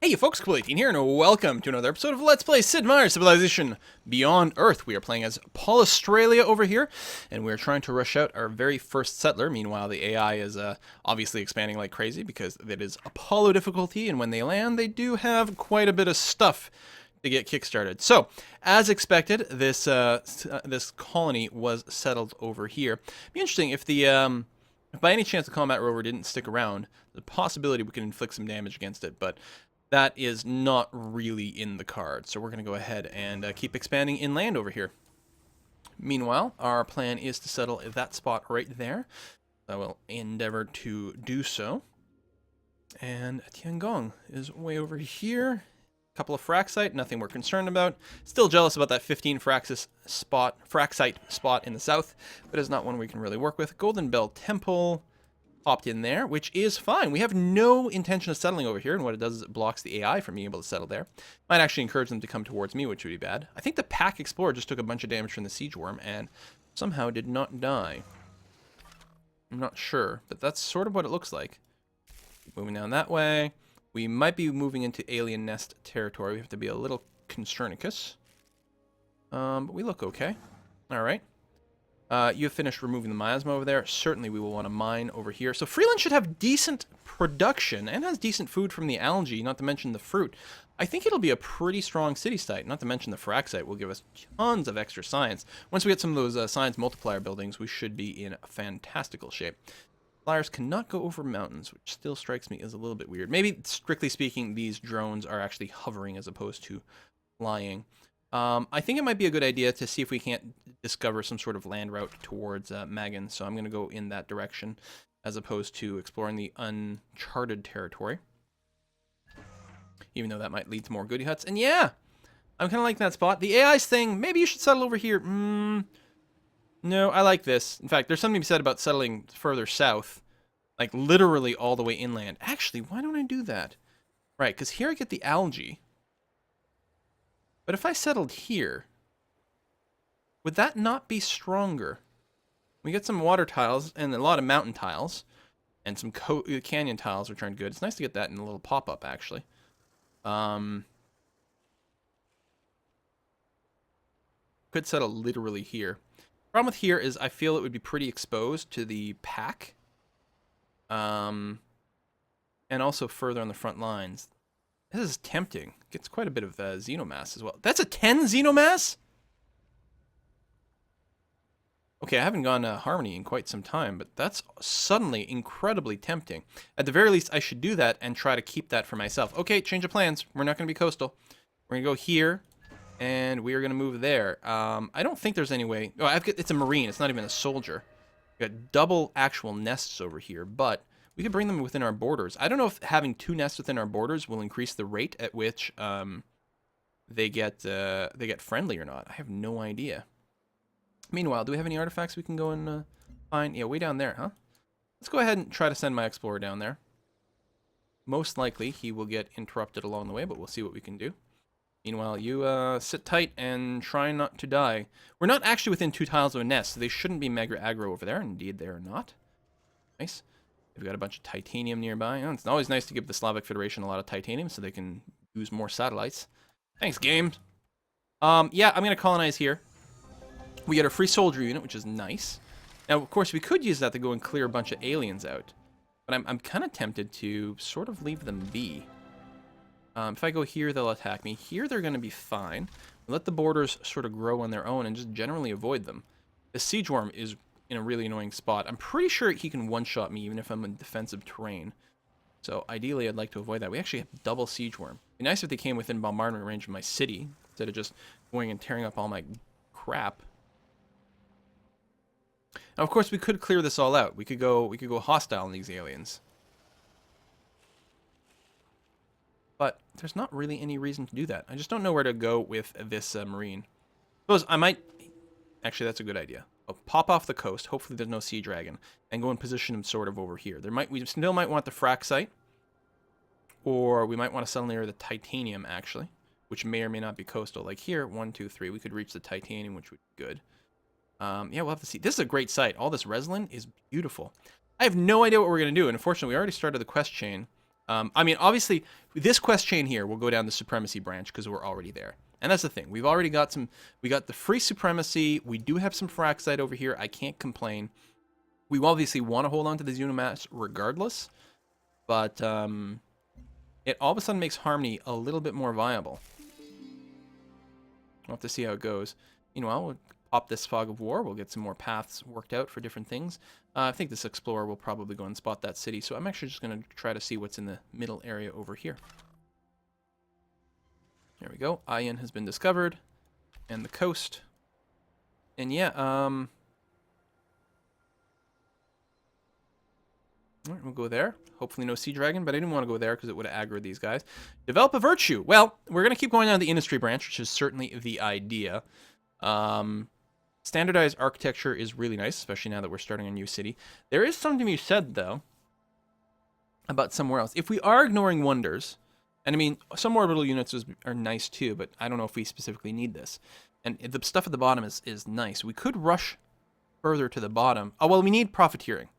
Hey you folks, Cool18 here, and welcome to another episode of Let's Play Sid Meier's Civilization Beyond Earth. We are playing as Australia over here, and we're trying to rush out our very first settler. Meanwhile, the AI is obviously expanding like crazy because it is Apollo difficulty, and when they land, they do have quite a bit of stuff to get kickstarted. So, as expected, this colony was settled over here. It'd be interesting if the if by any chance the combat rover didn't stick around, the possibility we could inflict some damage against it, but that is not really in the cards. So we're going to go ahead and keep expanding inland over here. Meanwhile, our plan is to settle that spot right there. I will endeavor to do so. And Tiangong is way over here. Couple of fraxite, nothing we're concerned about. Still jealous about that 15 fraxite spot in the south, but it's not one we can really work with. Golden Bell Temple popped in there, which is fine. We have no intention of settling over here, and what it does is it blocks the AI from being able to settle there. Might actually encourage them to come towards me, which would be bad. I think the Pack Explorer just took a bunch of damage from the Siege Worm and somehow did not die. I'm not sure, but that's sort of what it looks like. Keep moving down that way. We might be moving into Alien Nest territory. We have to be a little concernicus. But we look okay. Alright. You have finished removing the miasma over there. Certainly we will want to mine over here. So Freeland should have decent production and has decent food from the algae, not to mention the fruit. I think it'll be a pretty strong city site, not to mention the fraxite will give us tons of extra science. Once we get some of those science multiplier buildings, we should be in fantastical shape. Flyers cannot go over mountains, which still strikes me as a little bit weird. Maybe, strictly speaking, these drones are actually hovering as opposed to flying. I think it might be a good idea to see if we can't discover some sort of land route towards Magan, so I'm going to go in that direction as opposed to exploring the uncharted territory. Even though that might lead to more goody huts. And yeah, I'm kind of liking that spot. The AI's thing, maybe you should settle over here. No, I like this. In fact, there's something to be said about settling further south, like literally all the way inland. Actually, why don't I do that? Right, because here I get the algae. But if I settled here, would that not be stronger? We get some water tiles and a lot of mountain tiles and some canyon tiles, which aren't good. It's nice to get that in a little pop-up, actually. Could settle literally here. Problem with here is I feel it would be pretty exposed to the pack. And also further on the front lines. This is tempting. Gets quite a bit of xenomass as well. That's a 10 xenomass? Okay, I haven't gone Harmony in quite some time, but that's suddenly incredibly tempting. At the very least, I should do that and try to keep that for myself. Okay, change of plans. We're not going to be coastal. We're going to go here, and we are going to move there. I don't think there's any way... Oh, it's a marine. It's not even a soldier. We've got double actual nests over here, but... we could bring them within our borders. I don't know if having 2 nests within our borders will increase the rate at which they get friendly or not. I have no idea. Meanwhile, do we have any artifacts we can go and find? Yeah, way down there, huh? Let's go ahead and try to send my explorer down there. Most likely, he will get interrupted along the way, but we'll see what we can do. Meanwhile, you sit tight and try not to die. We're not actually within 2 tiles of a nest, so they shouldn't be mega aggro over there. Indeed, they are not. Nice. We've got a bunch of titanium nearby. Oh, it's always nice to give the Slavic Federation a lot of titanium so they can use more satellites. Thanks, game. Yeah, I'm going to colonize here. We get a free soldier unit, which is nice. Now, of course, we could use that to go and clear a bunch of aliens out. But I'm kind of tempted to sort of leave them be. If I go here, they'll attack me. Here, they're going to be fine. Let the borders sort of grow on their own and just generally avoid them. The Siege Worm is in a really annoying spot. I'm pretty sure he can one-shot me even if I'm in defensive terrain. So ideally, I'd like to avoid that. We actually have double Siege Worm. It'd be nice if they came within bombardment range of my city instead of just going and tearing up all my crap. Now, of course, we could clear this all out. We could go hostile on these aliens. But there's not really any reason to do that. I just don't know where to go with this marine. Suppose I might... Actually, that's a good idea. I'll pop off the coast. Hopefully there's no sea dragon. And go and position him sort of over here. We still might want the fraxite. Or we might want to settle near the titanium, actually. Which may or may not be coastal. Like here, 1, 2, 3. We could reach the titanium, which would be good. Yeah, we'll have to see. This is a great site. All this resin is beautiful. I have no idea what we're going to do. And unfortunately, we already started the quest chain. I mean, obviously, this quest chain here will go down the supremacy branch because we're already there. And that's the thing. We've already got some... We got the free supremacy. We do have some Fraxite over here. I can't complain. We obviously want to hold on to the Xenomass regardless. But it all of a sudden makes Harmony a little bit more viable. We'll have to see how it goes. Meanwhile, we'll pop this Fog of War. We'll get some more paths worked out for different things. I think this Explorer will probably go and spot that city. So I'm actually just going to try to see what's in the middle area over here. There we go. Ayan has been discovered. And the coast. And yeah, all right, we'll go there. Hopefully no Sea Dragon, but I didn't want to go there because it would have aggroed these guys. Develop a virtue. Well, we're going to keep going down the industry branch, which is certainly the idea. Standardized architecture is really nice, especially now that we're starting a new city. There is something you said, though, about somewhere else. If we are ignoring wonders, and I mean, some orbital units are nice too, but I don't know if we specifically need this. And the stuff at the bottom is nice. We could rush further to the bottom. Oh, well, we need profiteering.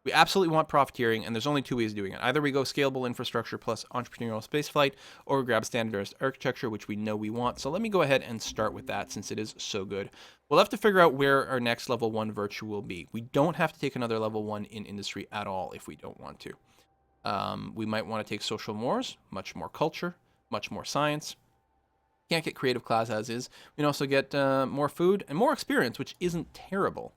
We absolutely want profiteering, and there's only two ways of doing it. Either we go scalable infrastructure plus entrepreneurial spaceflight, or we grab standardized architecture, which we know we want. So let me go ahead and start with that since it is so good. We'll have to figure out where our next level 1 virtue will be. We don't have to take another level 1 in industry at all if we don't want to. We might want to take social mores, much more culture, much more science. Can't get creative class as is. We can also get more food and more experience, which isn't terrible.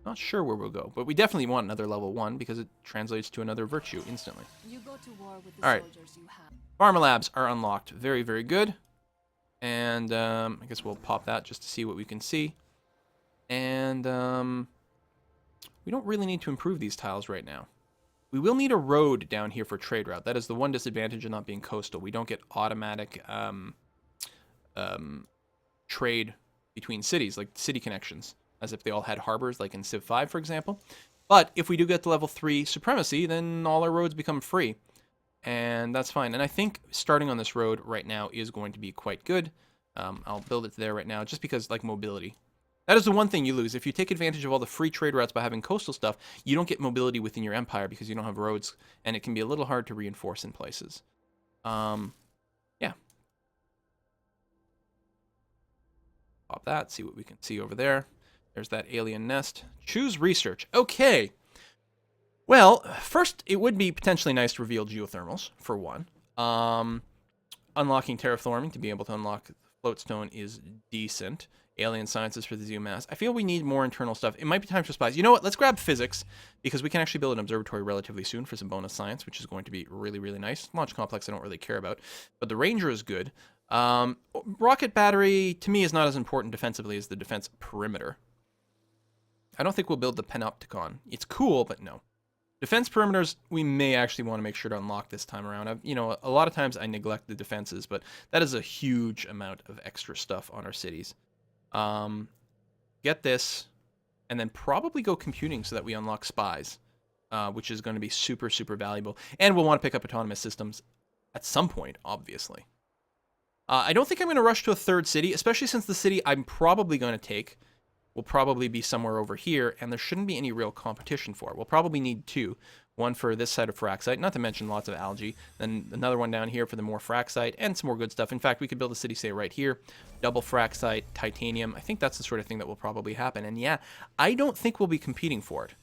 Not sure where we'll go, but we definitely want another level 1 because it translates to another virtue instantly. You go to war with the All right. soldiers you have. Pharma labs are unlocked. Very, very good. And I guess we'll pop that just to see what we can see. And we don't really need to improve these tiles right now. We will need a road down here for trade route. That is the one disadvantage of not being coastal. We don't get automatic trade between cities, like city connections, as if they all had harbors, like in Civ 5, for example. But if we do get to level 3 supremacy, then all our roads become free. And that's fine. And I think starting on this road right now is going to be quite good. I'll build it there right now, just because, like, mobility. That is the one thing you lose. If you take advantage of all the free trade routes by having coastal stuff, you don't get mobility within your empire because you don't have roads, and it can be a little hard to reinforce in places. Yeah. Pop that, see what we can see over there. There's that alien nest. Choose research. Okay. Well, first, it would be potentially nice to reveal geothermals, for one. Unlocking terraforming to be able to unlock floatstone is decent. Alien sciences for the Xenomass. I feel we need more internal stuff. It might be time for spies. You know what? Let's grab physics, because we can actually build an observatory relatively soon for some bonus science, which is going to be really, really nice. Launch complex I don't really care about, but the Ranger is good. Rocket battery, to me, is not as important defensively as the defense perimeter. I don't think we'll build the Panopticon. It's cool, but no. Defense perimeters, we may actually want to make sure to unlock this time around. A lot of times I neglect the defenses, but that is a huge amount of extra stuff on our cities. Get this, and then probably go computing so that we unlock spies, which is going to be super, super valuable. And we'll want to pick up autonomous systems at some point, obviously. I don't think I'm going to rush to a third city, especially since the city I'm probably going to take will probably be somewhere over here, and there shouldn't be any real competition for it. We'll probably need two. One for this side of Fraxite, not to mention lots of algae. Then another one down here for the more Fraxite, and some more good stuff. In fact, we could build a city, say, right here. Double Fraxite, titanium. I think that's the sort of thing that will probably happen. And yeah, I don't think we'll be competing for it.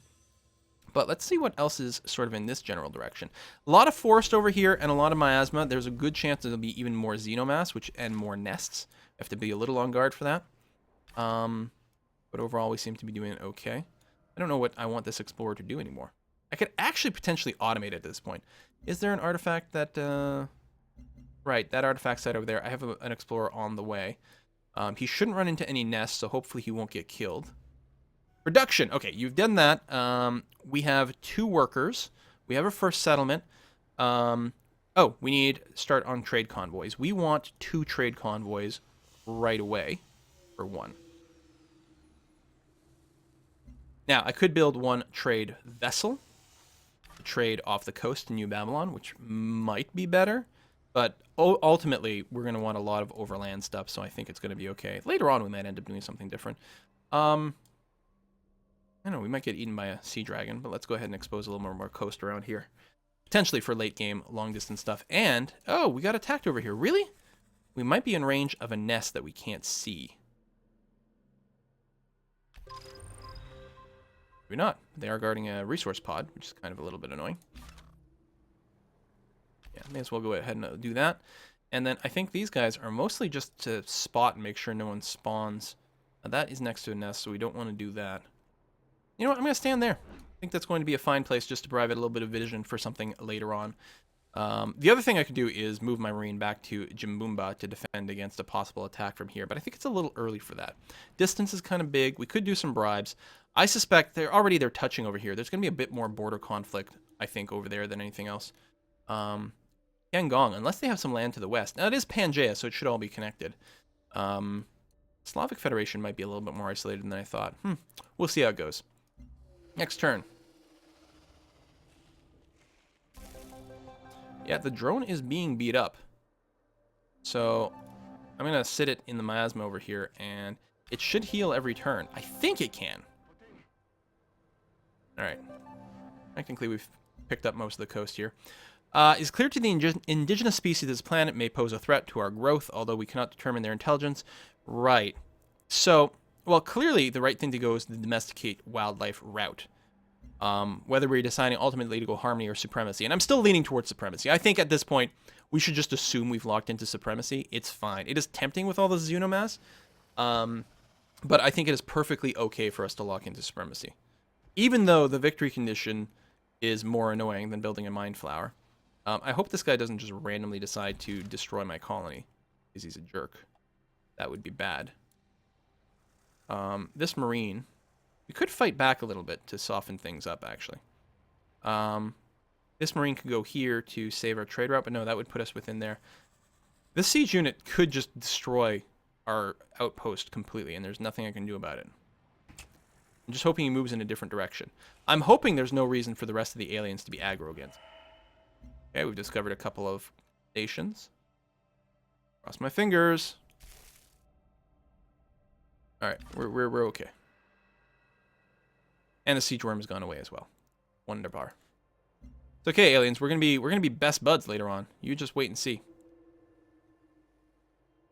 But let's see what else is sort of in this general direction. A lot of forest over here and a lot of miasma. There's a good chance there'll be even more xenomass, and more nests. I have to be a little on guard for that. But overall, we seem to be doing okay. I don't know what I want this explorer to do anymore. I could actually potentially automate it at this point. Is there an artifact that... Right, that artifact site over there. I have an explorer on the way. He shouldn't run into any nests, so hopefully he won't get killed. Production. Okay, you've done that. We have 2 workers. We have our first settlement. Oh, we need start on trade convoys. We want 2 trade convoys right away for 1. Now, I could build 1 trade vessel to trade off the coast to New Babylon, which might be better. But ultimately, we're going to want a lot of overland stuff, so I think it's going to be okay. Later on, we might end up doing something different. I don't know, we might get eaten by a sea dragon, but let's go ahead and expose a little more coast around here. potentially for late game, long distance stuff. And, oh, we got attacked over here. Really? We might be in range of a nest that we can't see. Maybe not. They are guarding a resource pod, which is kind of a little bit annoying. Yeah, may as well go ahead and do that. And then I think these guys are mostly just to spot and make sure no one spawns. That is next to a nest, so we don't want to do that. You know what? I'm going to stand there. I think that's going to be a fine place just to provide a little bit of vision for something later on. The other thing I could do is move my Marine back to Jimbumba to defend against a possible attack from here, but I think it's a little early for that. Distance is kind of big. We could do some bribes. I suspect they're touching over here. There's going to be a bit more border conflict, I think, over there than anything else. Yangon, unless they have some land to the west. Now, it is Pangaea, so it should all be connected. Slavic Federation might be a little bit more isolated than I thought. We'll see how it goes. Next turn. Yeah, the drone is being beat up. So I'm going to sit it in the miasma over here, and it should heal every turn. I think it can. All right. Technically, we've picked up most of the coast here. It's clear to the indigenous species of this planet may pose a threat to our growth, although we cannot determine their intelligence. Right. So, well, clearly the right thing to go is the domesticate wildlife route. Whether we're deciding ultimately to go harmony or supremacy. And I'm still leaning towards supremacy. I think at this point, we should just assume we've locked into supremacy. It's fine. It is tempting with all the xenomass, but I think it is perfectly okay for us to lock into supremacy. Even though the victory condition is more annoying than building a mind flower. I hope this guy doesn't just randomly decide to destroy my colony, because he's a jerk. That would be bad. This Marine... We could fight back a little bit to soften things up, actually. This Marine could go here to save our trade route, but no, that would put us within there. This siege unit could just destroy our outpost completely, and there's nothing I can do about it. I'm just hoping he moves in a different direction. I'm hoping there's no reason for the rest of the aliens to be aggro against. Okay, we've discovered a couple of stations. Cross my fingers. All right, we're okay. And the siege worm has gone away as well. Wunderbar. It's okay, aliens. We're gonna be best buds later on. You just wait and see.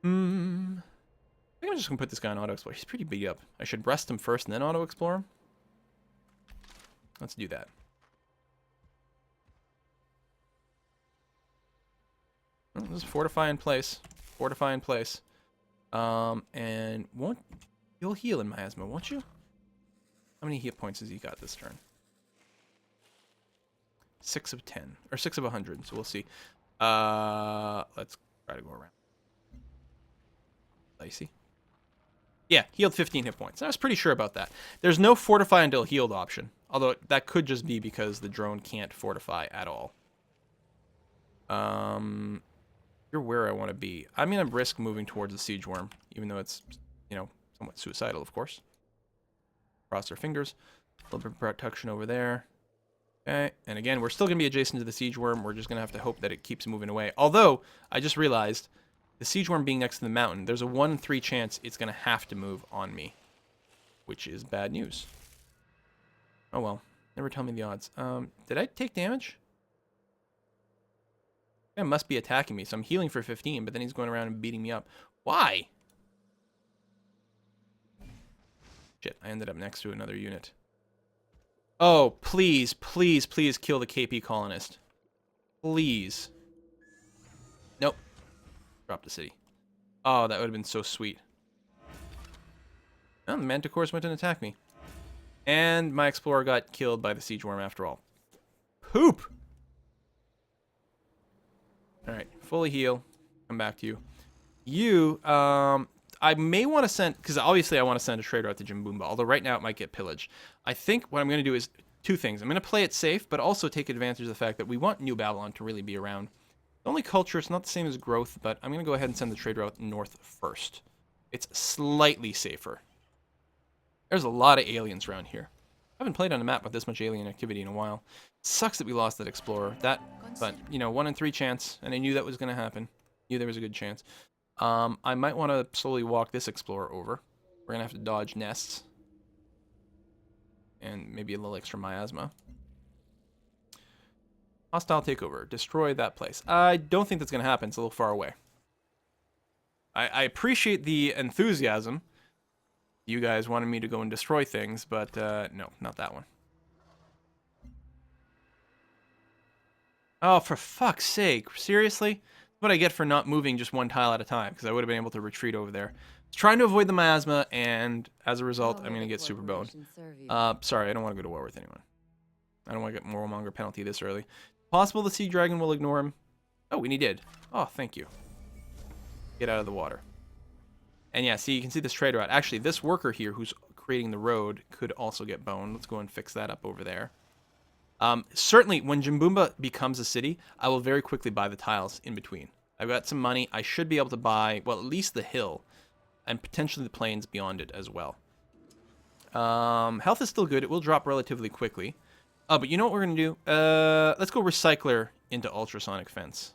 I think I'm just gonna put this guy on auto explore. He's pretty beat up. I should rest him first and then auto explore him. Let's do that. Oh, this is fortify in place. Fortify in place. And you'll heal in miasma, won't you? How many hit points has he got this turn? 6 of 10. Or 6 of 100, so we'll see. Let's try to go around. Dicey. Yeah, healed 15 hit points. I was pretty sure about that. There's no fortify until healed option. Although, that could just be because the drone can't fortify at all. You're where I want to be. I'm going to risk moving towards the siege worm. Even though it's, you know, somewhat suicidal, of course. Cross our fingers. A little bit of protection over there. Okay. And again, we're still going to be adjacent to the siege worm. We're just going to have to hope that it keeps moving away. Although, I just realized, the siege worm being next to the mountain, there's a 1 in 3 chance it's going to have to move on me. Which is bad news. Oh well. Never tell me the odds. Did I take damage? That must be attacking me. So I'm healing for 15, but then he's going around and beating me up. Why? Shit, I ended up next to another unit. Oh, please, please, please kill the KP colonist. Please. Nope. Drop the city. Oh, that would have been so sweet. Oh, the manticores went and attacked me. And my explorer got killed by the siege worm after all. Poop! Alright, fully heal. Come back to you. You, I may want to send, because obviously I want to send a trader out to Jimbumba, although right now it might get pillaged. I think what I'm going to do is 2 things. I'm going to play it safe, but also take advantage of the fact that we want New Babylon to really be around. The only culture, it's not the same as growth, but I'm going to go ahead and send the trader out north first. It's slightly safer. There's a lot of aliens around here. I haven't played on a map with this much alien activity in a while. It sucks that we lost that explorer. But, you know, 1 in 3 chance, and I knew that was going to happen. Knew there was a good chance. I might want to slowly walk this explorer over. We're going to have to dodge nests. And maybe a little extra miasma. Hostile takeover. Destroy that place. I don't think that's going to happen. It's a little far away. I appreciate the enthusiasm. You guys wanted me to go and destroy things, but no, not that one. Oh, for fuck's sake. Seriously? What I get for not moving just one tile at a time, because I would have been able to retreat over there. I was trying to avoid the miasma, and as a result, I'm going to get super boned. Sorry, I don't want to go to war with anyone. I don't want to get moral-monger penalty this early. Possible the sea dragon will ignore him. Oh, and he did. Oh, thank you. Get out of the water. And yeah, see, you can see this trade route. Actually, this worker here who's creating the road could also get boned. Let's go and fix that up over there. Certainly, when Jimboomba becomes a city, I will very quickly buy the tiles in between. I've got some money. I should be able to buy, well, at least the hill, and potentially the plains beyond it as well. Health is still good. It will drop relatively quickly. But you know what we're going to do? Let's go Recycler into Ultrasonic Fence.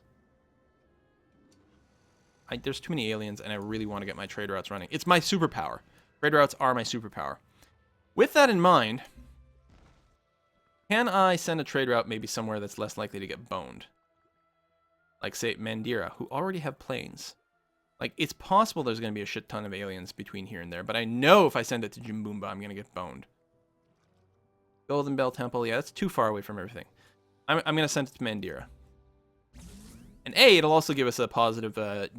There's too many aliens, and I really want to get my trade routes running. It's my superpower. Trade routes are my superpower. With that in mind, can I send a trade route maybe somewhere that's less likely to get boned? Like, say, Mandira, who already have planes. Like, it's possible there's going to be a shit ton of aliens between here and there, but I know if I send it to Jimboomba, I'm going to get boned. Golden Bell Temple, yeah, that's too far away from everything. I'm going to send it to Mandira. And A, it'll also give us a positive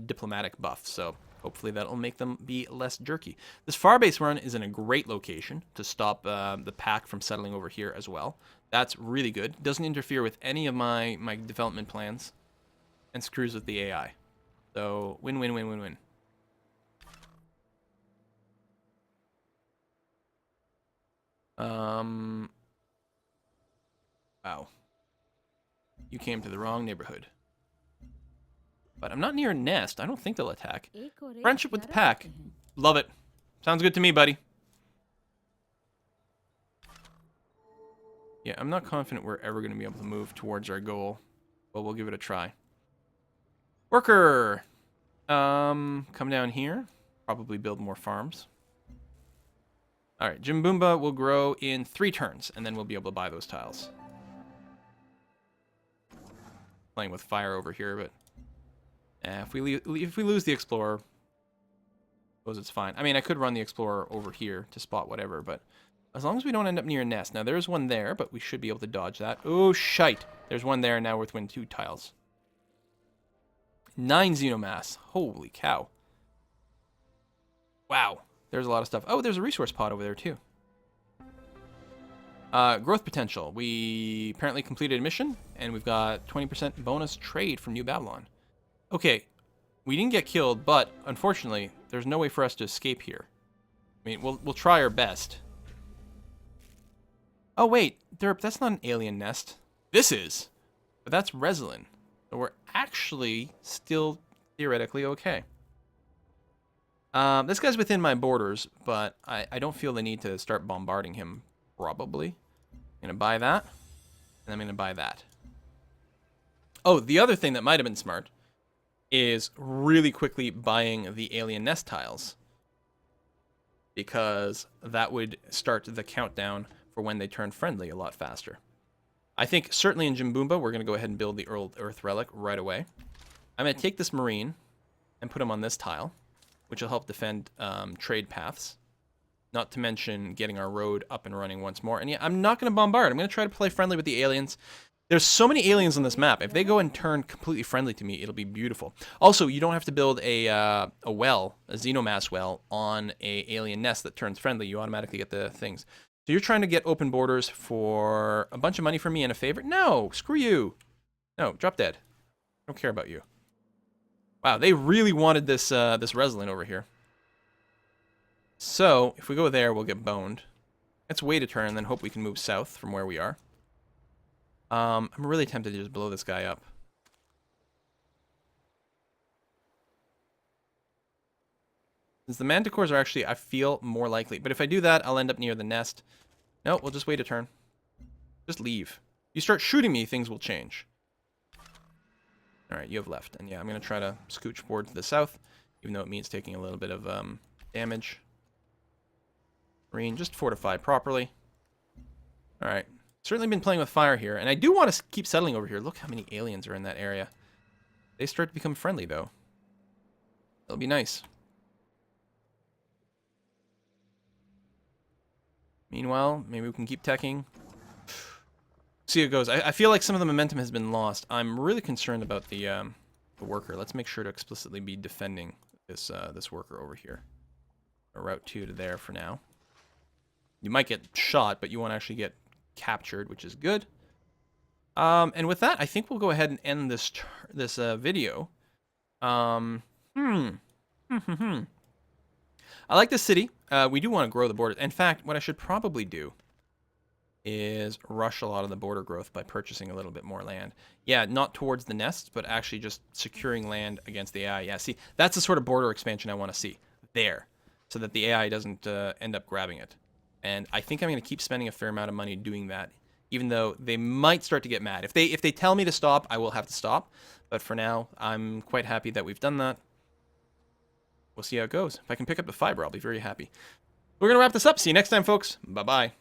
diplomatic buff, so hopefully that'll make them be less jerky. This far base run is in a great location to stop the pack from settling over here as well. That's really good. Doesn't interfere with any of my development plans, and screws with the AI. So, win, win, win, win, win. Wow. You came to the wrong neighborhood. But I'm not near a nest. I don't think they'll attack. Friendship with the pack. Love it. Sounds good to me, buddy. Yeah, I'm not confident we're ever going to be able to move towards our goal. But we'll give it a try. Worker! Come down here. Probably build more farms. Alright, Jimboomba will grow in 3 turns, and then we'll be able to buy those tiles. Playing with fire over here, but if we lose the Explorer, I suppose it's fine. I mean, I could run the Explorer over here to spot whatever, but as long as we don't end up near a nest. Now, there's one there, but we should be able to dodge that. Oh, shite. There's one there, now we're within 2 tiles. 9 Xenomass. Holy cow. Wow. There's a lot of stuff. Oh, there's a resource pod over there, too. Growth potential. We apparently completed a mission, and we've got 20% bonus trade from New Babylon. Okay, we didn't get killed, but unfortunately, there's no way for us to escape here. I mean, we'll try our best. Oh wait, that's not an alien nest. This is, but that's Reslin. So we're actually still theoretically okay. This guy's within my borders, but I don't feel the need to start bombarding him. Probably. I'm gonna buy that, and I'm gonna buy that. Oh, the other thing that might have been smart is really quickly buying the alien nest tiles, because that would start the countdown for when they turn friendly a lot faster. I think certainly in Jimboomba, we're going to go ahead and build the Earth Relic right away. I'm going to take this Marine and put him on this tile, which will help defend trade paths. Not to mention getting our road up and running once more. And yeah, I'm not going to bombard. I'm going to try to play friendly with the aliens. There's so many aliens on this map. If they go and turn completely friendly to me, it'll be beautiful. Also, you don't have to build a well, a Xenomass well, on a alien nest that turns friendly. You automatically get the things. So you're trying to get open borders for a bunch of money from me and a favor? No, screw you. No, drop dead. I don't care about you. Wow, they really wanted this this Reslin over here. So, if we go there, we'll get boned. Let's wait a turn and then hope we can move south from where we are. I'm really tempted to just blow this guy up. Since the Manticores are actually, I feel, more likely. But if I do that, I'll end up near the nest. No, we'll just wait a turn. Just leave. You start shooting me, things will change. Alright, you have left. And yeah, I'm going to try to scooch forward to the south, even though it means taking a little bit of damage. Marine, just fortify properly. Alright, Certainly been playing with fire here, and I do want to keep settling over here. Look how many aliens are in that area. They start to become friendly, though. That'll be nice. Meanwhile, maybe we can keep teching. See how it goes. I feel like some of the momentum has been lost. I'm really concerned about the worker. Let's make sure to explicitly be defending this this worker over here. A route 2 to there for now. You might get shot, but you won't actually get captured, which is good. And with that, I think we'll go ahead and end this video. I like this city. We do want to grow the borders. In fact, what I should probably do is rush a lot of the border growth by purchasing a little bit more land. Yeah, not towards the nests, but actually just securing land against the AI. Yeah, see, that's the sort of border expansion I want to see there, so that the AI doesn't end up grabbing it. And I think I'm going to keep spending a fair amount of money doing that, even though they might start to get mad. If they tell me to stop, I will have to stop. But for now, I'm quite happy that we've done that. We'll see how it goes. If I can pick up the fiber, I'll be very happy. We're going to wrap this up. See you next time, folks. Bye-bye.